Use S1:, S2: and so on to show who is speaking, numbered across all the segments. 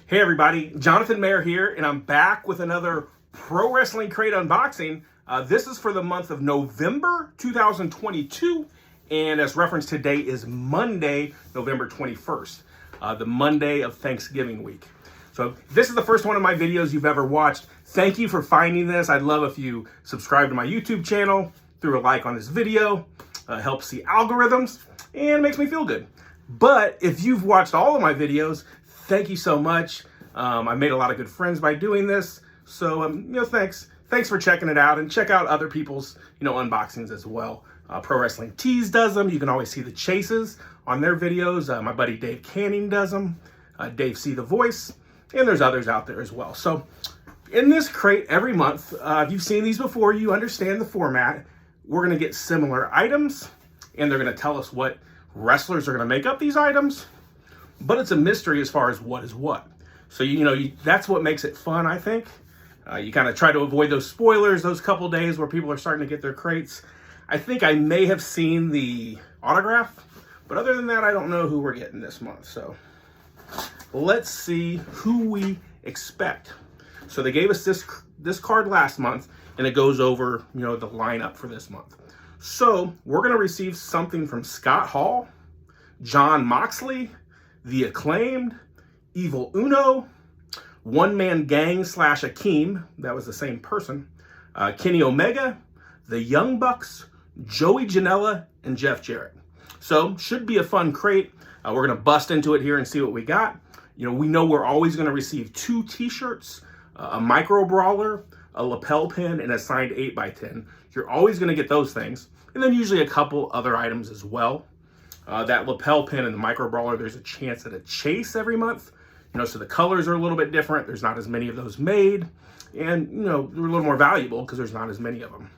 S1: Hey everybody, Jonathan Mayer here, and I'm back with another Pro Wrestling Crate unboxing. This is for the month of November 2022, and as referenced today is Monday, November 21st, the Monday of Thanksgiving week. So this is the first one of my videos you've ever watched. Thank you for finding this. I'd love if you subscribe to my YouTube channel, threw a like on this video, helps the algorithms, and makes me feel good. But if you've watched all of my videos, thank you so much. I made a lot of good friends by doing this. So, thanks. Thanks for checking it out, and check out other people's, unboxings as well. Pro Wrestling Tees does them. You can always see the chases on their videos. My buddy Dave Canning does them. Dave C. The Voice, and there's others out there as well. So in this crate every month, if you've seen these before, you understand the format. We're going to get similar items, and they're going to tell us what wrestlers are going to make up these items, but it's a mystery as far as what is what. So, that's what makes it fun, I think. You kind of try to avoid those spoilers, those couple days where people are starting to get their crates. I think I may have seen the autograph, but other than that, I don't know who we're getting this month. So let's see who we expect. So they gave us this card last month, and it goes over, the lineup for this month. So we're going to receive something from Scott Hall, Jon Moxley, The Acclaimed, Evil Uno, One Man Gang / Akeem, that was the same person, Kenny Omega, the Young Bucks, Joey Janela, and Jeff Jarrett. So should be a fun crate. We're going to bust into it here and see what we got. We know we're always going to receive 2 t-shirts, a micro brawler, a lapel pin, and a signed 8x10. You're always going to get those things. And then usually a couple other items as well. That lapel pin and the micro brawler, there's a chance at a chase every month. So the colors are a little bit different. There's not as many of those made. And, they're a little more valuable because there's not as many of them.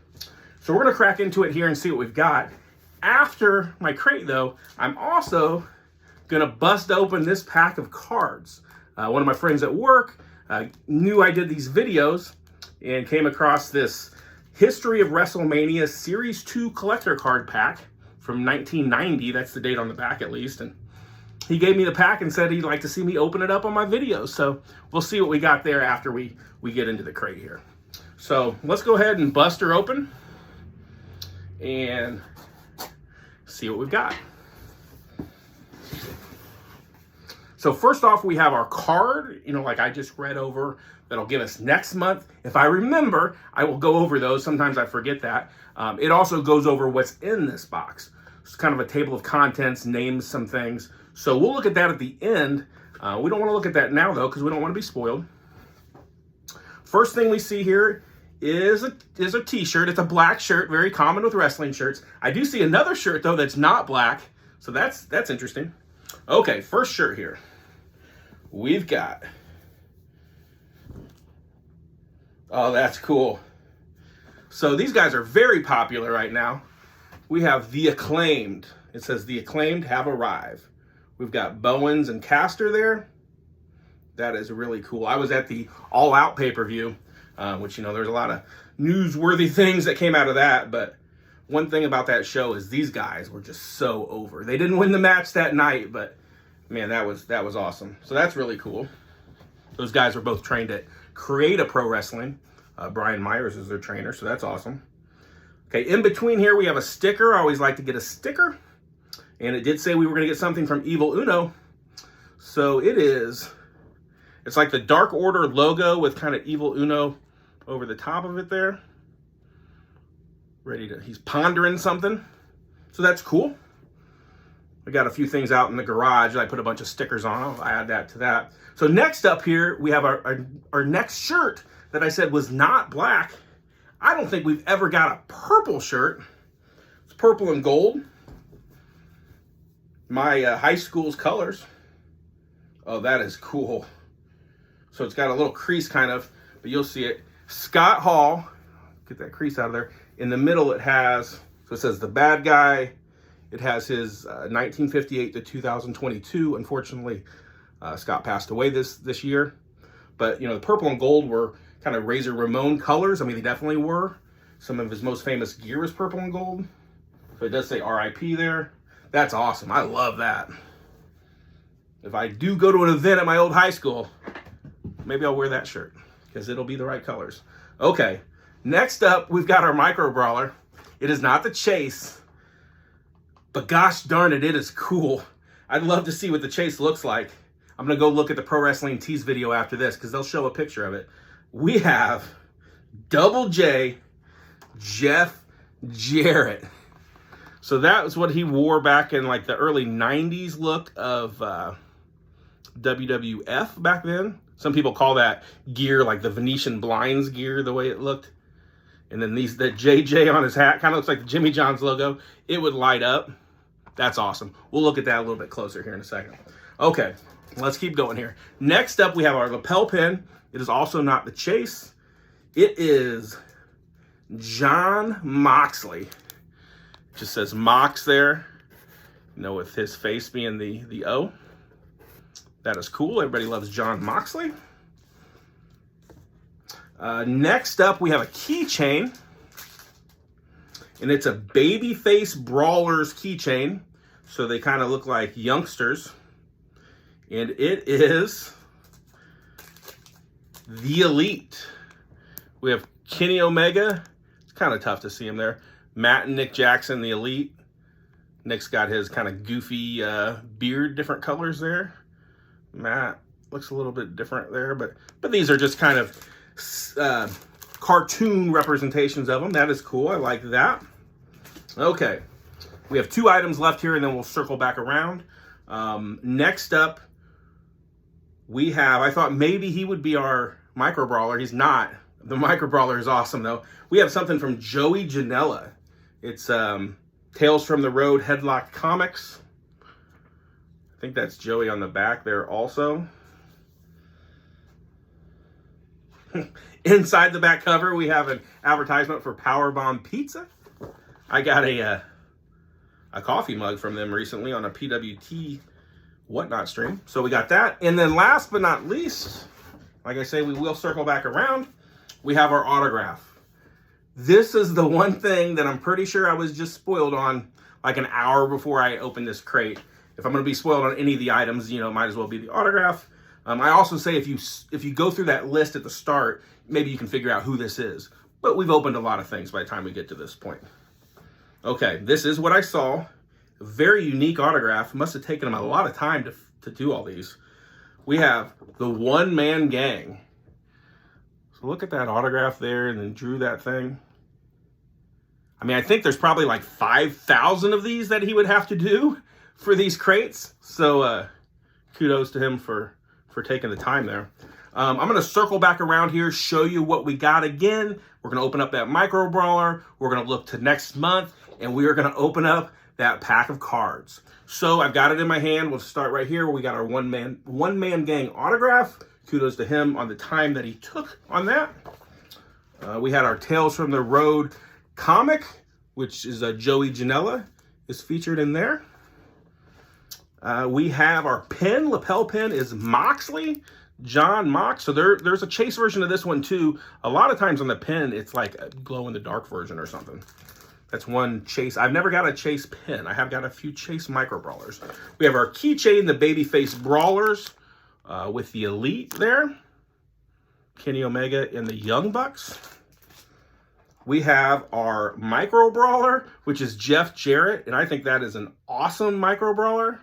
S1: So we're going to crack into it here and see what we've got. After my crate, though, I'm also going to bust open this pack of cards. One of my friends at work knew I did these videos and came across this History of WrestleMania Series 2 collector card pack from 1990. That's the date on the back, at least. And he gave me the pack and said he'd like to see me open it up on my videos. So we'll see what we got there after we get into the crate here. So let's go ahead and bust her open and see what we've got. So first off, we have our card, like I just read over, that'll give us next month. If I remember, I will go over those. Sometimes I forget that. It also goes over what's in this box. It's kind of a table of contents, names some things. So we'll look at that at the end. We don't want to look at that now, though, because we don't want to be spoiled. First thing we see here is a t-shirt. It's a black shirt, very common with wrestling shirts. I do see another shirt, though, that's not black. So that's interesting. Okay, first shirt here. We've got... Oh, that's cool. So these guys are very popular right now. We have The Acclaimed. It says The Acclaimed have arrived. We've got Bowens and Caster there. That is really cool. I was at the All Out pay-per-view, which, there's a lot of newsworthy things that came out of that. But one thing about that show is these guys were just so over. They didn't win the match that night, but man, that was awesome. So that's really cool. Those guys were both trained at Create a Pro Wrestling. Brian Myers is their trainer, so that's awesome. Okay, in between here, we have a sticker. I always like to get a sticker. And it did say we were going to get something from Evil Uno. So it's like the Dark Order logo with kind of Evil Uno over the top of it there. He's pondering something. So that's cool. I got a few things out in the garage. I put a bunch of stickers on. I'll add that to that. So next up here, we have our next shirt that I said was not black. I don't think we've ever got a purple shirt. It's purple and gold. My high school's colors. Oh, that is cool. So it's got a little crease kind of, but you'll see it. Scott Hall, get that crease out of there. In the middle it has, so it says the bad guy. It has his 1958 to 2022. Unfortunately, Scott passed away this year. But, the purple and gold were kind of Razor Ramon colors. I mean, they definitely were. Some of his most famous gear is purple and gold. So it does say RIP there. That's awesome. I love that. If I do go to an event at my old high school, Maybe I'll wear that shirt because it'll be the right colors. Okay, next up, we've got our micro brawler. It is not the Chase, but gosh darn it, it is cool. I'd love to see what the Chase looks like. I'm going to go look at the Pro Wrestling Tees video after this because they'll show a picture of it. We have Double J, Jeff Jarrett. So that was what he wore back in like the early 90s look of WWF back then. Some people call that gear like the Venetian blinds gear, the way it looked. And then the JJ on his hat kind of looks like the Jimmy John's logo. It would light up. That's awesome. We'll look at that a little bit closer here in a second. Okay, let's keep going here. Next up, we have our lapel pin. It is also not the Chase. It is Jon Moxley. It just says Mox there, you know, with his face being the O. That is cool. Everybody loves Jon Moxley. Next up, we have a keychain. And it's a babyface brawlers keychain. So they kind of look like youngsters. And it is the Elite. We have Kenny Omega. It's kind of tough to see him there. Matt and Nick Jackson, the Elite. Nick's got his kind of goofy beard, different colors there. Matt looks a little bit different there, but these are just kind of cartoon representations of them. That is cool. I like that. Okay, we have 2 items left here, and then we'll circle back around. Next up, we have, I thought maybe he would be our micro brawler. He's not. The micro brawler is awesome, though. We have something from Joey Janela. It's Tales from the Road Headlock Comics. I think that's Joey on the back there also. Inside the back cover, we have an advertisement for Powerbomb Pizza. I got a coffee mug from them recently on a PWT Whatnot stream. So we got that. And then last but not least, like I say, we will circle back around. We have our autograph. This is the one thing that I'm pretty sure I was just spoiled on like an hour before I opened this crate. If I'm going to be spoiled on any of the items, you know, it might as well be the autograph. I also say if you go through that list at the start, maybe you can figure out who this is. But we've opened a lot of things by the time we get to this point. Okay, this is what I saw. A very unique autograph. Must have taken them a lot of time to do all these. We have the One Man Gang. So look at that autograph there and then drew that thing. I mean, I think there's probably like 5,000 of these that he would have to do for these crates. So kudos to him for taking the time there. I'm going to circle back around here, show you what we got again. We're going to open up that micro brawler. We're going to look to next month, and we are going to open up that pack of cards. So I've got it in my hand. We'll start right here. We got our one man gang autograph. Kudos to him on the time that he took on that. We had our Tales from the Road comic, which is Joey Janela is featured in there. We have our pin. Lapel pin is Moxley, Jon Mox. So there's a Chase version of this one too. A lot of times on the pin, it's like a glow-in-the-dark version or something. That's one Chase. I've never got a Chase pin. I have got a few Chase micro brawlers. We have our keychain, the babyface brawlers, with the Elite there. Kenny Omega and the Young Bucks. We have our micro brawler, which is Jeff Jarrett, and I think that is an awesome micro brawler.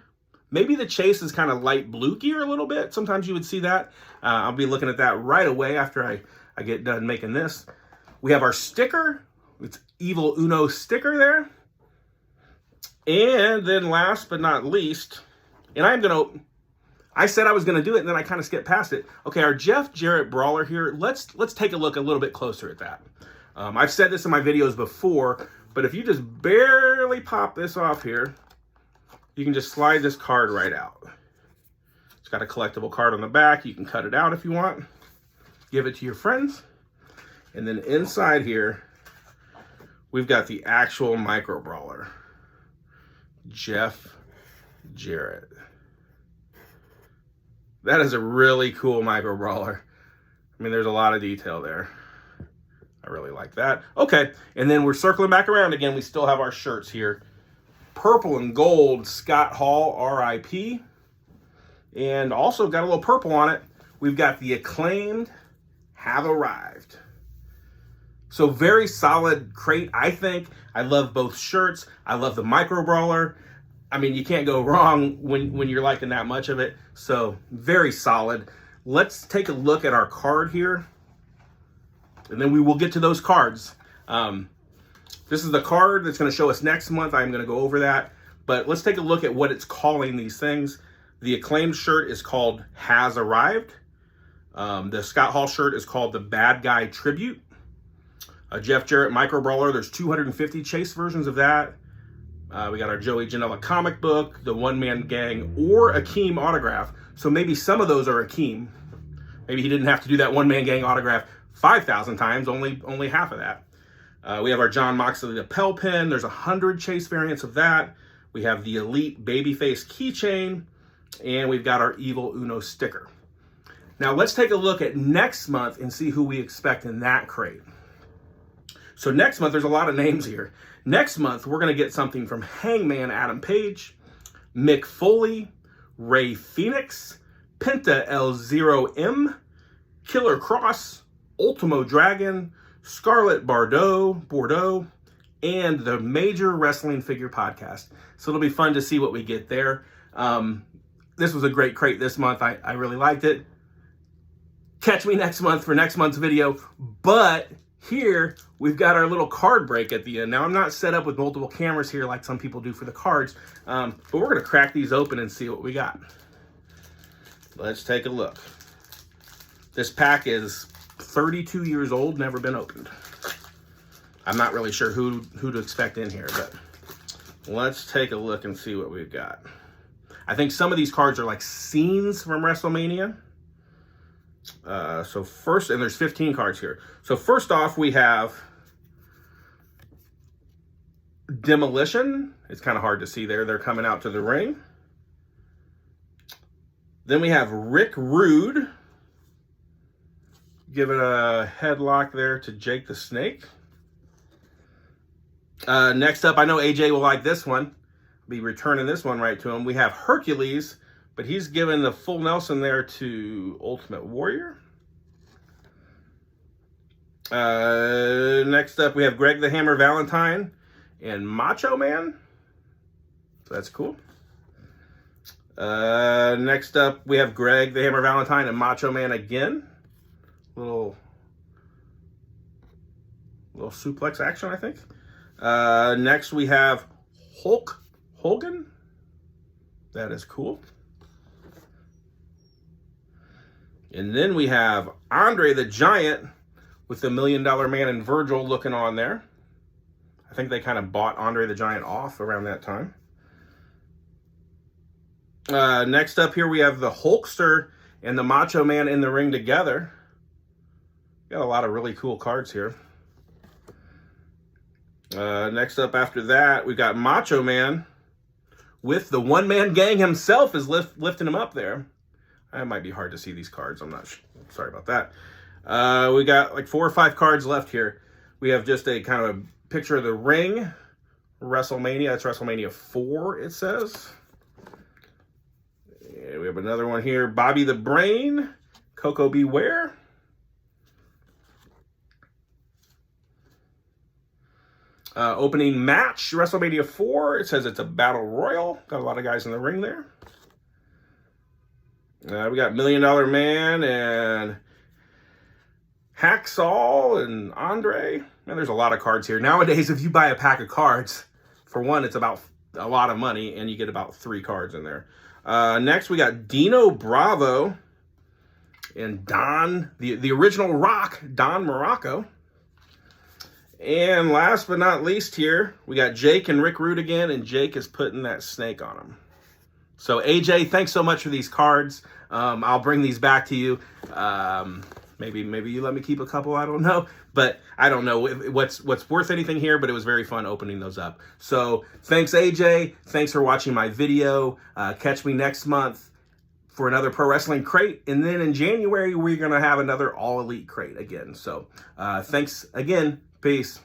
S1: Maybe the Chase is kind of light blue gear a little bit. Sometimes you would see that. I'll be looking at that right away after I get done making this. We have our sticker. It's Evil Uno sticker there. And then last but not least, and I said I was going to do it, and then I kind of skipped past it. Okay, our Jeff Jarrett brawler here. Let's take a look a little bit closer at that. I've said this in my videos before, but if you just barely pop this off here, you can just slide this card right out. It's got a collectible card on the back. You can cut it out if you want. Give it to your friends. And then inside here, we've got the actual micro brawler, Jeff Jarrett. That is a really cool micro brawler. I mean, there's a lot of detail there. I really like that. Okay, and then we're circling back around again. We still have our shirts here. Purple and gold, Scott Hall, RIP. And also got a little purple on it. we've got the Acclaimed have arrived. So very solid crate, I think. I love both shirts. I love the Micro Brawler. I mean, you can't go wrong when you're liking that much of it. So very solid. Let's take a look at our card here, and then we will get to those cards. This is the card that's going to show us next month. I'm going to go over that. But let's take a look at what it's calling these things. The Acclaimed shirt is called Has Arrived. The Scott Hall shirt is called the Bad Guy Tribute. Jeff Jarrett Micro Brawler, there's 250 chase versions of that. We got our Joey Janela comic book, the One Man Gang, or Akeem autograph. So maybe some of those are Akeem. Maybe he didn't have to do that One Man Gang autograph 5,000 times, only half of that. We have our John Moxley lapel pin. There's 100 chase variants of that. We have the Elite Babyface keychain, and we've got our Evil Uno sticker. Now let's take a look at next month and see who we expect in that crate. So next month, there's a lot of names here. Next month, we're going to get something from Hangman Adam Page, Mick Foley, Ray Phoenix, Penta L0M, Killer Cross, Ultimo Dragon, Scarlett Bordeaux, and the Major Wrestling Figure Podcast. So it'll be fun to see what we get there. This was a great crate this month. I really liked it. Catch me next month for next month's video. But here, we've got our little card break at the end. Now, I'm not set up with multiple cameras here like some people do for the cards, but we're going to crack these open and see what we got. Let's take a look. This pack is 32 years old, never been opened. I'm not really sure who to expect in here, but let's take a look and see what we've got. I think some of these cards are like scenes from WrestleMania. So first, and there's 15 cards here. So first off, we have Demolition. It's kind of hard to see there. They're coming out to the ring. Then we have Rick Rude. Giving a headlock there to Jake the Snake. Next up, I know AJ will like this one. I'll be returning this one right to him. We have Hercules, but he's giving the full Nelson there to Ultimate Warrior. Next up, we have Greg the Hammer Valentine and Macho Man. So that's cool. Next up, we have Greg the Hammer Valentine and Macho Man again. Little suplex action, I think. Next, we have Hulk Hogan. That is cool. And then we have Andre the Giant with the $1 Million Man and Virgil looking on there. I think they kind of bought Andre the Giant off around that time. Next up here, we have the Hulkster and the Macho Man in the ring together. Got a lot of really cool cards here. Next up after that, we got Macho Man with the One Man Gang himself is lifting him up there. It might be hard to see these cards. I'm not sure. Sorry about that. We got like 4 or 5 cards left here. We have just a kind of a picture of the ring. WrestleMania. That's WrestleMania 4, it says. And we have another one here. Bobby the Brain. Coco Beware. Opening match, WrestleMania 4. It says it's a battle royal. Got a lot of guys in the ring there. We got $1 Million Man and Hacksaw and Andre. And there's a lot of cards here. Nowadays, if you buy a pack of cards, for one, it's about a lot of money, and you get about 3 cards in there. Next, we got Dino Bravo and Don, the original Rock, Don Morocco. And last but not least here, we got Jake and Rick Rude again, and Jake is putting that snake on him. So AJ, thanks so much for these cards. I'll bring these back to you. Maybe you let me keep a couple, I don't know. But I don't know what's worth anything here, but it was very fun opening those up. So thanks AJ, thanks for watching my video. Catch me next month for another Pro Wrestling Crate. And then in January, we're going to have another All Elite Crate again. So thanks again. Peace.